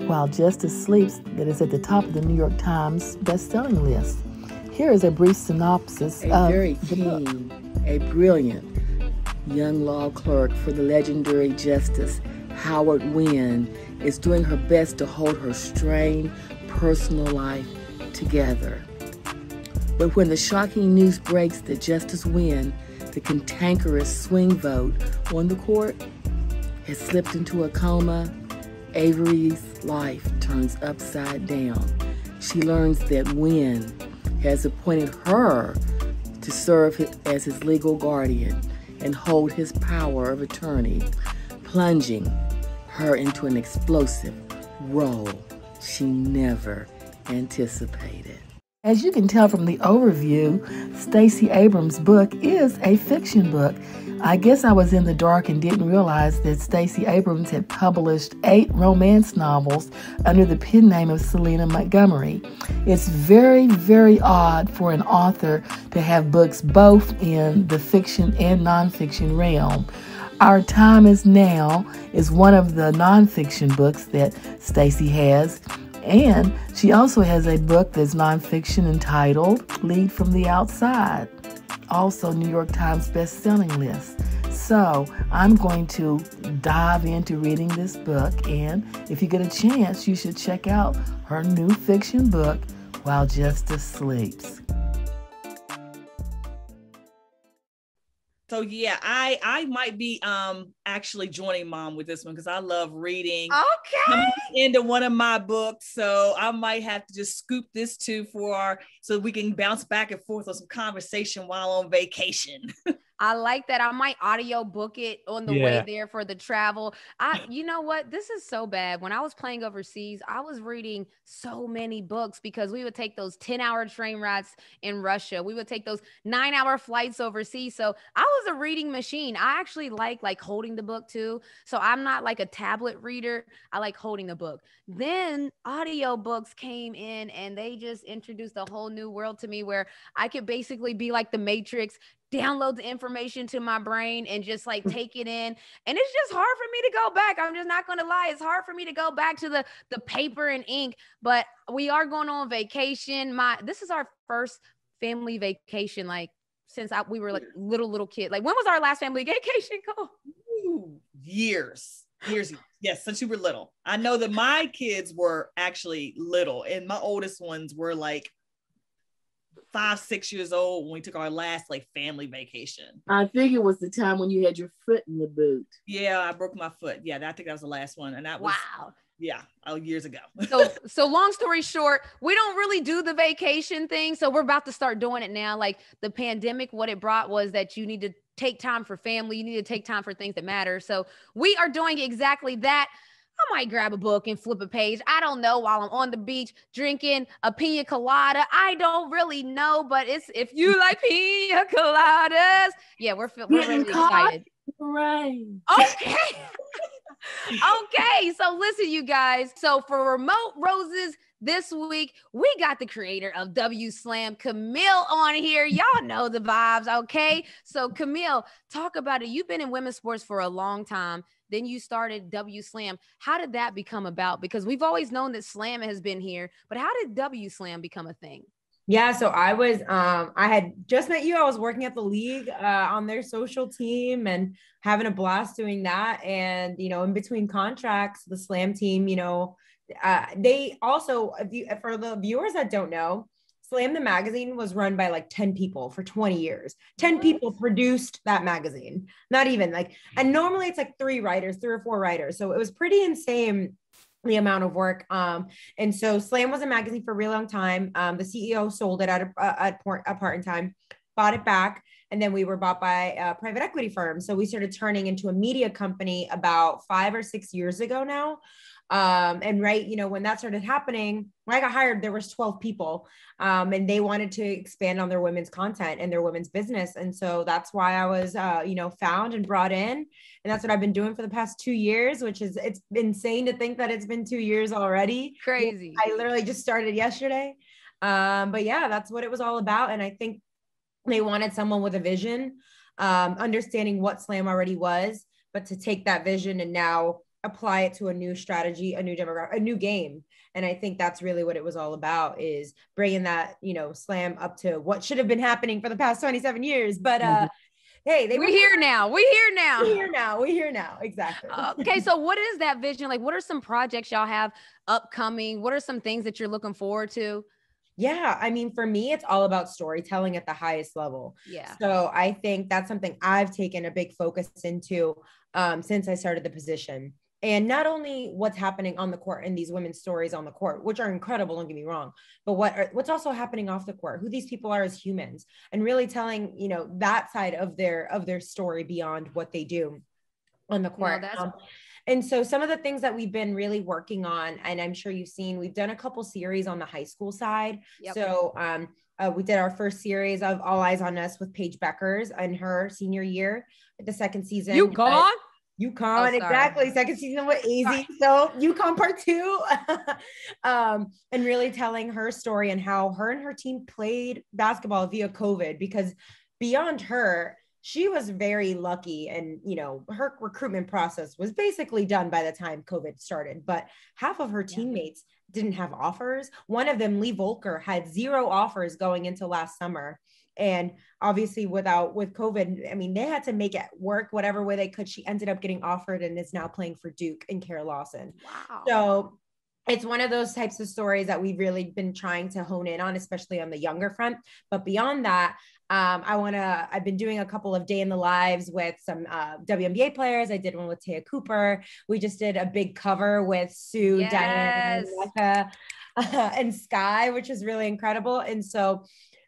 While Justice Sleeps, that is at the top of the New York Times bestselling list. Here is a brief synopsis of very keen, a brilliant young law clerk for the legendary Justice Howard Wynne is doing her best to hold her strained personal life together. But when the shocking news breaks that Justice Wynne, the cantankerous swing vote on the court, has slipped into a coma, Avery's life turns upside down. She learns that Wynne has appointed her to serve as his legal guardian and hold his power of attorney, plunging her into an explosive role she never anticipated. As you can tell from the overview, Stacey Abrams' book is a fiction book. I guess I was in the dark and didn't realize that Stacey Abrams had published 8 romance novels under the pen name of Selena Montgomery. It's very, very odd for an author to have books both in the fiction and nonfiction realm. Our Time Is Now is one of the nonfiction books that Stacey has, and she also has a book that's nonfiction entitled Lead from the Outside, also New York Times bestselling list. So I'm going to dive into reading this book, and if you get a chance, you should check out her new fiction book, While Justice Sleeps. So yeah, I might be actually joining Mom with this one because I love reading. Okay. Coming into one of my books, so I might have to just scoop this too so we can bounce back and forth on some conversation while on vacation. I like that. I might audio book it on the way there for the travel. You know what? This is so bad. When I was playing overseas, I was reading so many books because we would take those 10-hour train rides in Russia. We would take those 9-hour flights overseas. So I was a reading machine. I actually like holding the book too. So I'm not like a tablet reader. I like holding the book. Then audio books came in and they just introduced a whole new world to me where I could basically be like the Matrix, download the information to my brain and just like take it in. And it's just hard for me to go back. I'm just not going to lie. It's hard for me to go back to the paper and ink, but we are going on vacation. This is our first family vacation, like since we were like little kid. Like when was our last family vacation called? Years. Yes, since you were little. I know that my kids were actually little and my oldest ones were like 5-6 years old when we took our last like family vacation. I think it was the time when you had your foot in the boot. Yeah, I broke my foot. Yeah, I think that was the last one. And that was years ago. So long story short, we don't really do the vacation thing. So we're about to start doing it now. Like the pandemic, what it brought was that you need to take time for family. You need to take time for things that matter. So we are doing exactly that. I might grab a book and flip a page. I don't know, while I'm on the beach drinking a pina colada. I don't really know, but it's if you like pina coladas. Yeah, we're really excited. Right. Okay. Okay. So listen, you guys. So for Remote Roses This week, we got the creator of W Slam, Camille, on here. Y'all know the vibes, okay? So Camille, talk about it. You've been in women's sports for a long time. Then you started W Slam. How did that become about? Because we've always known that Slam has been here, but how did W Slam become a thing? Yeah, so I had just met you. I was working at the league on their social team and having a blast doing that. And, in between contracts, the Slam team, they also, for the viewers that don't know, Slam the magazine was run by like 10 people for 20 years. 10 people produced that magazine. Not even and normally it's like 3 or 4 writers. So it was pretty insane, the amount of work. And so Slam was a magazine for a really long time. The CEO sold it at a part in time, bought it back. And then we were bought by a private equity firm. So we started turning into a media company about 5 or 6 years ago now. And when that started happening, when I got hired, there was 12 people, and they wanted to expand on their women's content and their women's business. And so that's why I was, found and brought in. And that's what I've been doing for the past 2 years, it's insane to think that it's been 2 years already. Crazy. I literally just started yesterday. But yeah, that's what it was all about. And I think they wanted someone with a vision, understanding what Slam already was, but to take that vision and now apply it to a new strategy, a new demographic, a new game. And I think that's really what it was all about, is bringing that, Slam up to what should have been happening for the past 27 years. But hey, we're here now. We're here now. Exactly. Okay. So what is that vision? Like, what are some projects y'all have upcoming? What are some things that you're looking forward to? Yeah. I mean, for me, it's all about storytelling at the highest level. Yeah. So I think that's something I've taken a big focus into since I started the position. And not only what's happening on the court and these women's stories on the court, which are incredible, don't get me wrong, but what's also happening off the court, who these people are as humans, and really telling, that side of their story beyond what they do on the court. No, and so some of the things that we've been really working on, and I'm sure you've seen, we've done a couple series on the high school side. Yep. So we did our first series of All Eyes on Us with Paige Beckers in her senior year. The second season. UConn, exactly. Second season with AZ. So UConn part 2, and really telling her story and how her and her team played basketball via COVID, because beyond her, she was very lucky. And, her recruitment process was basically done by the time COVID started, but half of her teammates didn't have offers. One of them, Lee Volker, had 0 offers going into last summer. And obviously with COVID, I mean, they had to make it work whatever way they could. She ended up getting offered and is now playing for Duke and Kara Lawson. Wow. So it's one of those types of stories that we've really been trying to hone in on, especially on the younger front. But beyond that, I've been doing a couple of day in the lives with some WNBA players. I did one with Taya Cooper. We just did a big cover with Sue, Diane, and Sky, which is really incredible. And so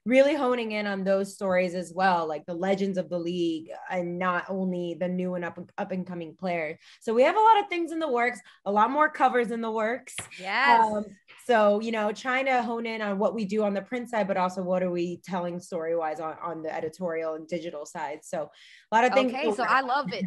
really honing in on those stories as well, like the legends of the league and not only the new and up and coming players. So we have a lot of things in the works, a lot more covers in the works. Yes. So, trying to hone in on what we do on the print side, but also what are we telling story-wise on the editorial and digital side. So a lot of things. Okay, so I love it.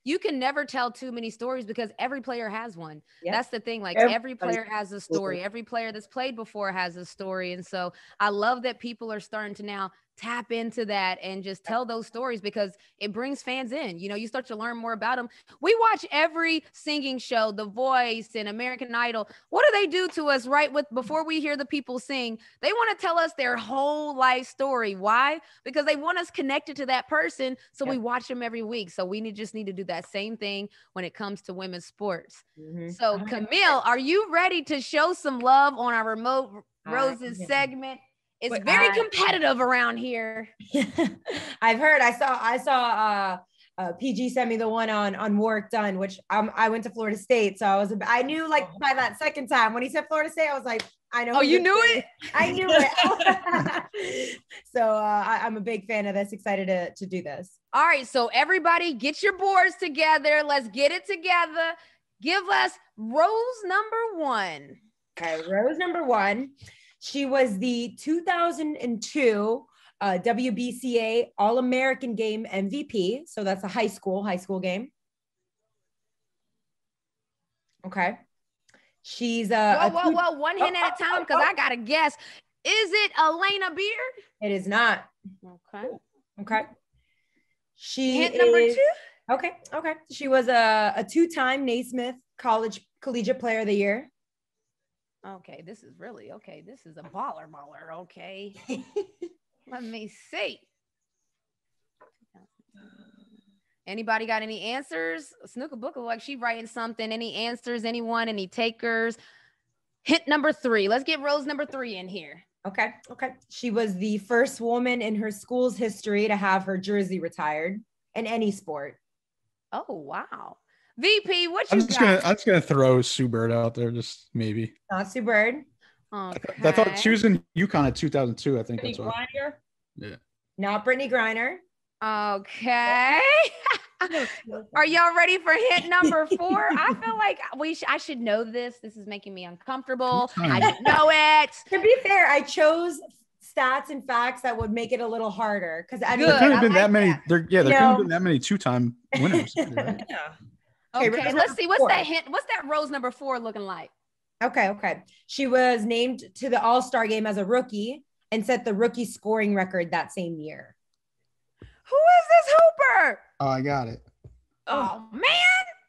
You can never tell too many stories because every player has one. Yep. That's the thing. Like every player has a story. Every player that's played before has a story. And so I love that people are starting to now tap into that and just tell those stories, because it brings fans in. You start to learn more about them. We watch every singing show, The Voice and American Idol. What do they do to us before we hear the people sing? They want to tell us their whole life story. Why? Because they want us connected to that person. So we watch them every week. So we just need to do that same thing when it comes to women's sports. Mm-hmm. So Camille, are you ready to show some love on our Remote Roses segment? It's very competitive around here. I've heard. I saw PG sent me the one on Work Done, which I went to Florida State, so I knew by that second time when he said Florida State, I was like, I know. Oh, you knew it? I knew it. So I'm a big fan of this. Excited to do this. All right, so everybody, get your boards together. Let's get it together. Give us rose number 1. Okay, rose number 1. She was the 2002 WBCA All-American Game MVP. So that's a high school game. Okay. She's whoa, one hint at a time because I got to guess. Is it Elena Beard? It is not. Okay. She hint number 2. Okay. She was a 2-time Naismith Collegiate Player of the Year. Okay, this is really okay. This is a baller. Okay. Let me see. Anybody got any answers? Snooka Booker, like she writing something. Any answers? Anyone? Any takers? Hint number 3. Let's get Rose number 3 in here. Okay. She was the first woman in her school's history to have her jersey retired in any sport. Oh, wow. VP, what I'm you got? I'm just gonna throw Sue Bird out there, just maybe. Not Sue Bird. Okay. I thought she was in UConn in 2002. I think Brittany that's what. Griner? Yeah. Not Brittany Griner. Okay. Are y'all ready for hint number 4? I feel like I should know this. This is making me uncomfortable. I should know it. To be fair, I chose stats and facts that would make it a little harder because I mean, There couldn't have been like that many. that. There couldn't have been that many 2-time winners. Right? Yeah. Okay, let's see. What's 4. that hint? What's that Rose number 4 looking like? Okay. She was named to the All-Star game as a rookie and set the rookie scoring record that same year. Who is this Hooper? Oh, I got it. Oh man.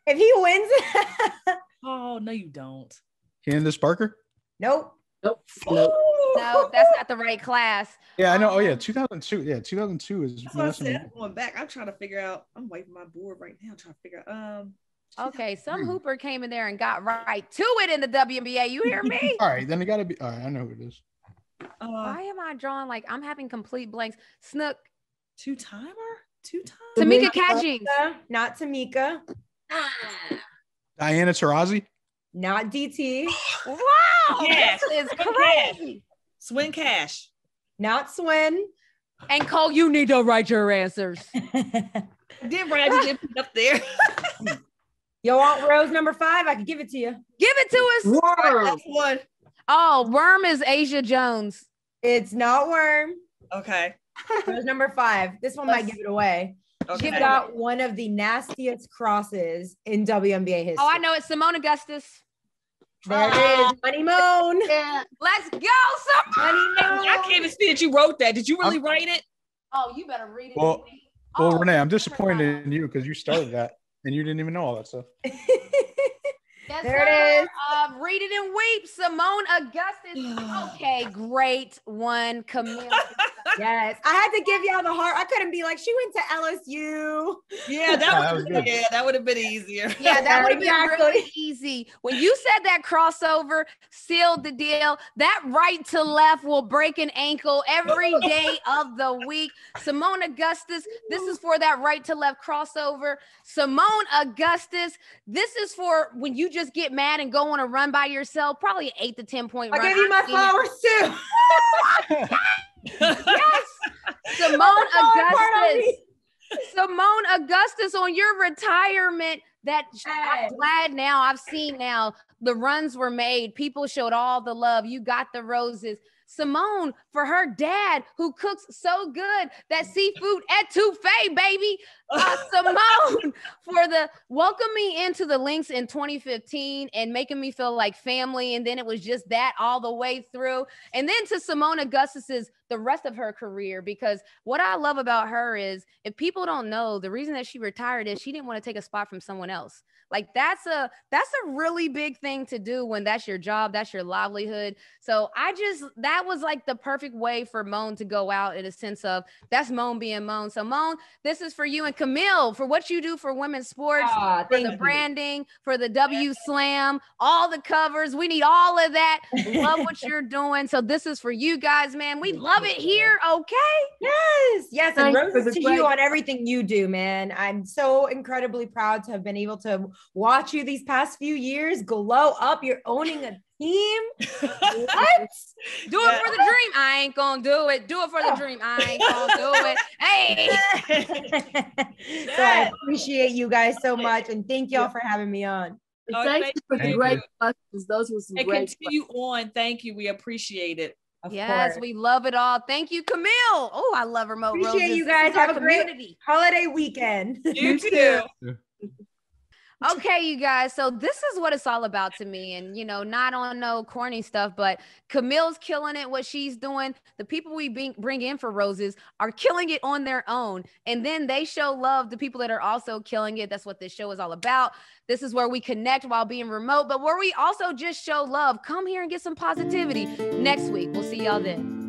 If he wins. Oh, no, you don't. Candace Parker? Nope. Nope. No, that's not the right class. Yeah, I know. Oh, yeah, 2002. Yeah, 2002 is. That's what I said. I'm going back. I'm trying to figure out. I'm wiping my board right now. Trying to figure out. Okay, some Hooper came in there and got right to it in the WNBA. You hear me? All right, then it got to be. All right, I know who it is. Why am I drawing like I'm having complete blanks? Snook. 2-timer? 2-time? Tamika Catchings. Not Tamika. Diana Taurasi? Not DT. Wow, Yes. this is crazy. Swin Cash. Not Swin. And Cole, you need to write your answers. I did right. I just didn't put it up there. You want Rose number 5? I can give it to you. Give it to us. Worm. That's one. Oh, Worm is Asia Jones. It's not Worm. Okay. Rose number 5. This one might give it away. Okay. She got one of the nastiest crosses in WNBA history. Oh, I know it. Simone Augustus. There it is. Money Moan. Let's go, Money Moan. I can't even see that you wrote that. Did you really write it? Oh, you better read it. Well, Renee, I'm disappointed in you because you started that and you didn't even know all that stuff. Yes, there it is. Read it and weep. Simone Augustus. Okay, great one, Camille. Yes, I had to give y'all the heart. I couldn't be like, she went to LSU. Yeah, that would have been easier. Yeah, that would have Exactly. been really easy. When you said that crossover sealed the deal, that right to left will break an ankle every day of the week. Simone Augustus, this is for that right to left crossover. Simone Augustus, this is for when you just get mad and go on a run by yourself, probably an 8 to 10 point run. I'll give you my flowers too. Yes, Simone Augustus. Simone Augustus on your retirement. I'm glad now. I've seen now the runs were made. People showed all the love. You got the roses. Simone, for her dad who cooks so good, that seafood etouffee, baby. Simone, for the welcoming me into the Lynx in 2015 and making me feel like family. And then it was just that all the way through. And then to Simone Augustus's the rest of her career, because what I love about her is, if people don't know, the reason that she retired is she didn't want to take a spot from someone else. Like that's a really big thing to do when that's your job, that's your livelihood. So that was like the perfect way for Moan to go out, in a sense of that's Moan being Moan. So Moan, this is for you, and Camille for what you do for women's sports, for the branding, for the W Slam, all the covers. We need all of that. Love what you're doing. So this is for you guys, man. We love it here. Okay. Yes. And roses to you on everything you do, man. I'm so incredibly proud to have been able to watch you these past few years glow up. You're owning a team. What? Do it for the dream. I ain't gonna do it. Do it for the dream. I ain't gonna do it. Hey. So I appreciate you guys so much, and thank y'all for having me on. Thank you for the great questions. Those were some great continue on. Thank you. We appreciate it. Of yes, course. we love it all. Thank you, Camille. Oh, I love remote Appreciate roses. you guys. Have a community. great holiday weekend. You too. Okay, you guys. So this is what it's all about to me. And, you know, not on no corny stuff, but Camille's killing it, what she's doing. The people we bring in for roses are killing it on their own. And then they show love to people that are also killing it. That's what this show is all about. This is where we connect while being remote, but where we also just show love. Come here and get some positivity. Next week, we'll see y'all then.